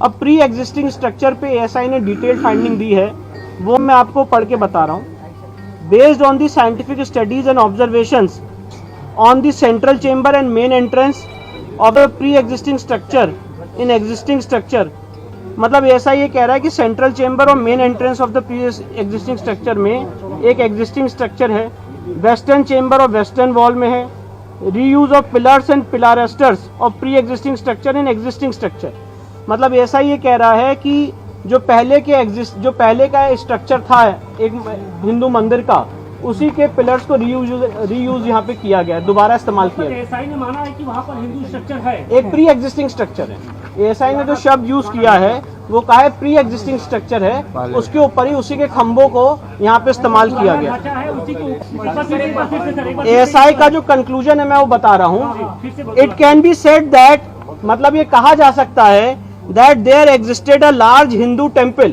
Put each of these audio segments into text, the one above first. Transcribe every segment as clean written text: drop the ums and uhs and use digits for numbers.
अब pre existing structure पे ASI ने डिटेल्ड फाइंडिंग दी है, वो मैं आपको पढ़ के बता रहा हूँ। Based on the scientific studies and observations on the central chamber and main entrance of the pre existing structure in existing structure, मतलब ऐसा ये कह रहा है कि सेंट्रल चेंबर और main entrance of the pre existing structure में एक एग्जिस्टिंग स्ट्रक्चर है, वेस्टर्न चेंबर और वेस्टर्न वॉल में है, reuse of pillars and pilasters of pre existing structure in existing structure. मतलब ऐसा ये कह रहा है कि जो पहले का स्ट्रक्चर था एक हिंदू मंदिर का, उसी के पिलर्स को रीयूज यहाँ पे किया गया, दोबारा इस्तेमाल किया गया। एएसआई ने माना है कि वहाँ पर हिंदू स्ट्रक्चर है, एक प्री एग्जिस्टिंग स्ट्रक्चर है। एएसआई ने जो शब्द यूज किया है वो कहा है प्री एग्जिस्टिंग स्ट्रक्चर है, उसके ऊपर ही उसी के खंभों को यहाँ पे इस्तेमाल किया गया। एएसआई का जो कंक्लूजन है मैं वो बता रहा हूँ। It can be said that, मतलब ये कहा जा सकता है that there existed a large Hindu temple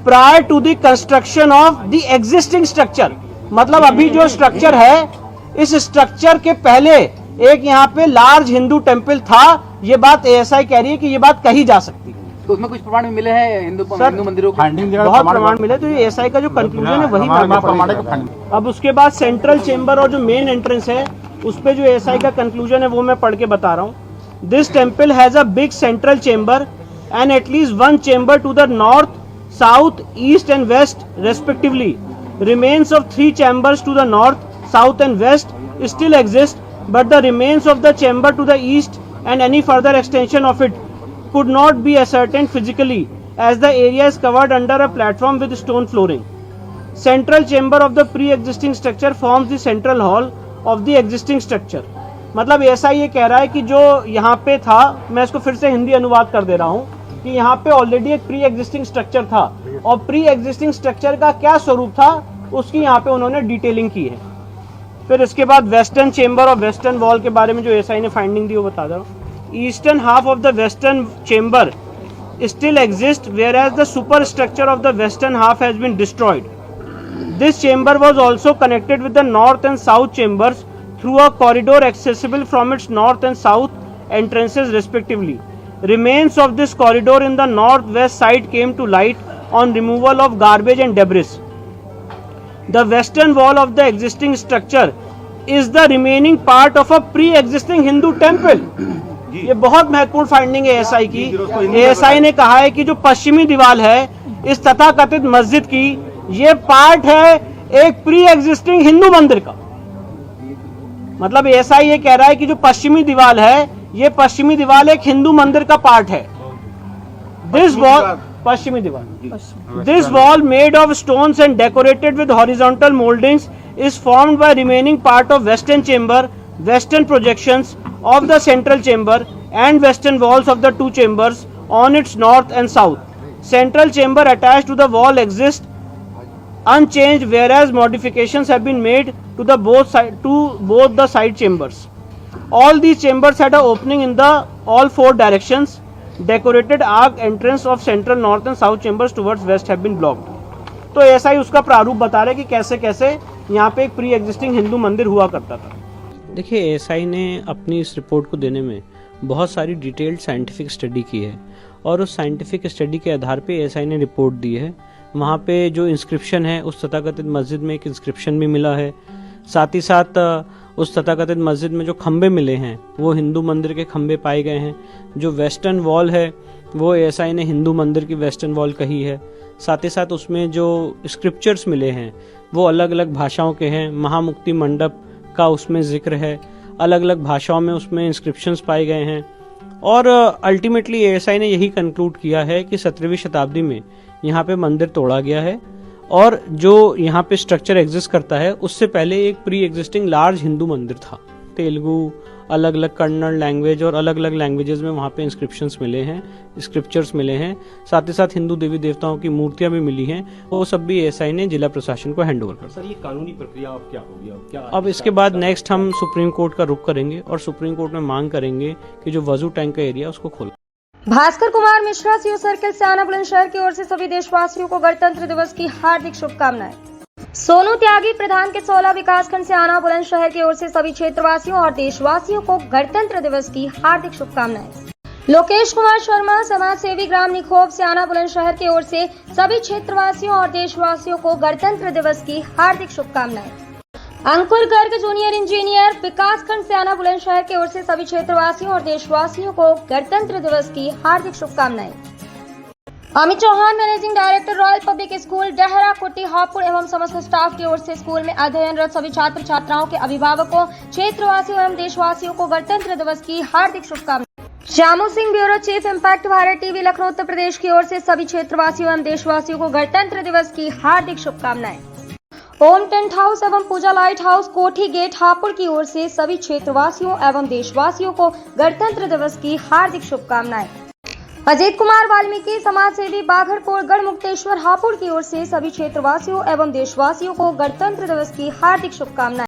prior to the construction of the existing structure. मतलब अभी जो स्ट्रक्चर है, इस स्ट्रक्चर के पहले एक यहाँ पे लार्ज हिंदू टेम्पल था। ये बात एएसआई कह रही है कि ये बात कही जा सकती है। तो उसमें कुछ प्रमाण मिले हैं हिंदू मंदिरों के? बहुत प्रमाण मिले, तो ये एएसआई का जो कंक्लूजन है वही मैं। अब उसके बाद सेंट्रल चेंबर और जो मेन एंट्रेंस है उस पे जो एएसआई का कंक्लूजन है वो मैं पढ़ के बता रहा हूँ। This temple has a big central chamber and at least one chamber to the north, south, east and west respectively. Remains of 3 chambers to the north, south and west still exist, but the remains of the chamber to the east and any further extension of it could not be ascertained physically as the area is covered under a platform with stone flooring. Central chamber of the pre-existing structure forms the central hall of the existing structure. मतलब ऐसा ये कह रहा है कि जो यहाँ पे था, मैं इसको फिर से हिंदी अनुवाद कर दे रहा हूँ कि यहाँ पे ऑलरेडी एक प्री एग्जिस्टिंग स्ट्रक्चर था और प्री एग्जिस्टिंग स्ट्रक्चर का क्या स्वरूप था उसकी यहाँ पे उन्होंने डिटेलिंग की है। फिर इसके बाद वेस्टर्न चेंबर और वेस्टर्न वॉल के बारे में जो एएसआई ने फाइंडिंग दी वो बता दो। Eastern half of the western chamber still exist whereas the superstructure of the western half has been destroyed. This chamber was also connected with the north and south chambers through a corridor accessible from its north and south entrances respectively. Remains of this corridor in the northwest side came to light on removal of garbage and debris. The western wall of the existing structure is the remaining part of a pre-existing Hindu temple. ये बहुत महत्वपूर्ण finding है ASI की। ASI ने कहा है कि जो पश्चिमी दीवार है इस तथाकथित मस्जिद की, ये पार्ट है एक प्री एग्जिस्टिंग हिंदू मंदिर का। मतलब ऐसा ये कह रहा है कि जो पश्चिमी दीवार है, ये पश्चिमी दीवार एक हिंदू मंदिर का पार्ट है। दिस वॉल, पश्चिमी दीवार, this wall made of stones and decorated with horizontal mouldings is formed by remaining part of western chamber, western projections of the central chamber and western walls of the two chambers on its north and south. Central chamber attached to the wall exist unchanged, whereas modifications have been made to both the side chambers. All these chambers had an opening in the all 4 directions. Decorated arc entrance of central, north and south chambers towards west have been blocked. तो ऐसा ही उसका प्रारूप बता रहे कि कैसे कैसे यहाँ पे एक प्री एग्जिस्टिंग हिंदू मंदिर हुआ करता था। देखिए, एएसआई ने अपनी इस रिपोर्ट को देने में बहुत सारी डिटेल्ड साइंटिफिक स्टडी की है और उस साइंटिफिक स्टडी के आधार पे एएसआई ने रिपोर्ट दी है। वहाँ पे जो इंस्क्रिप्शन है, उस तथाकथित मस्जिद में एक इंस्क्रिप्शन भी मिला है। साथ ही साथ उस तथाकथित मस्जिद में जो खम्बे मिले हैं वो हिंदू मंदिर के खम्बे पाए गए हैं। जो वेस्टर्न वॉल है वो एएसआई ने हिंदू मंदिर की वेस्टर्न वॉल कही है। साथ ही साथ उसमें जो स्क्रिप्चर्स मिले हैं वो अलग अलग भाषाओं के हैं। महामुक्ति मंडप का उसमें जिक्र है, अलग अलग भाषाओं में उसमें इंस्क्रिप्शंस पाए गए हैं। और अल्टीमेटली एएसआई ने यही कंक्लूड किया है कि 17वीं शताब्दी में यहाँ पे मंदिर तोड़ा गया है और जो यहाँ पे स्ट्रक्चर एग्जिस्ट करता है उससे पहले एक प्री एग्जिस्टिंग लार्ज हिंदू मंदिर था। तेलुगु, अलग अलग कन्नड़ लैंग्वेज और अलग अलग लैंग्वेजेस में वहाँ पे इंस्क्रिप्शंस मिले हैं, स्क्रिप्चर्स मिले हैं। साथ ही साथ हिंदू देवी देवताओं की मूर्तियां भी मिली हैं। वो सब भी एएसआई ने जिला प्रशासन को हैंड ओवर कर। सर, ये कानूनी प्रक्रिया अब क्या होगी? अब इसके बाद नेक्स्ट हम सुप्रीम कोर्ट का रुख करेंगे और सुप्रीम कोर्ट में मांग करेंगे कि जो वजू टैंक का एरिया उसको खोला। भास्कर कुमार मिश्रा, सीओ सर्किल, सियाना बुलंदशहर की ओर से सभी देशवासियों को गणतंत्र दिवस की हार्दिक शुभकामनाएं। सोनू त्यागी प्रधान के 16 विकासखंड सियाना बुलंदशहर की ओर से सभी क्षेत्रवासियों और देशवासियों को गणतंत्र दिवस की हार्दिक शुभकामनाएं। लोकेश कुमार शर्मा, समाज सेवी, ग्राम निखोप, सियाना बुलंदशहर की ओर से सभी क्षेत्रवासियों और देशवासियों को गणतंत्र दिवस की हार्दिक शुभकामनाएं। अंकुर गर्ग, जूनियर इंजीनियर, विकासखंड सियाना बुलंदशहर की ओर से सभी क्षेत्रवासियों और देशवासियों को गणतंत्र दिवस की हार्दिक शुभकामनाएं। Amit Chauhan, managing director, Royal Public School, Dahra Kuti, Hapur एवं समस्त स्टाफ की ओर से स्कूल में अध्ययनरत सभी छात्र छात्राओं के अभिभावकों, क्षेत्रवासियों एवं देशवासियों को गणतंत्र दिवस की हार्दिक शुभकामनाएं। Shyamu Singh, bureau chief, impact Bharat TV, Lucknow, Uttar Pradesh की ओर से सभी क्षेत्रवासियों एवं देशवासियों को गणतंत्र दिवस की हार्दिक शुभकामनाएं। ओम टेंट हाउस एवं पूजा लाइट हाउस, कोठी गेट, हापुड़ की ओर से सभी क्षेत्रवासियों एवं देशवासियों को गणतंत्र दिवस की हार्दिक शुभकामनाएं। अजीत कुमार वाल्मीकि, समाज सेवी, बाघरपुर, गढ़मुक्तेश्वर, हापुड़ की ओर से सभी क्षेत्रवासियों एवं देशवासियों को गणतंत्र दिवस की हार्दिक शुभकामनाएं।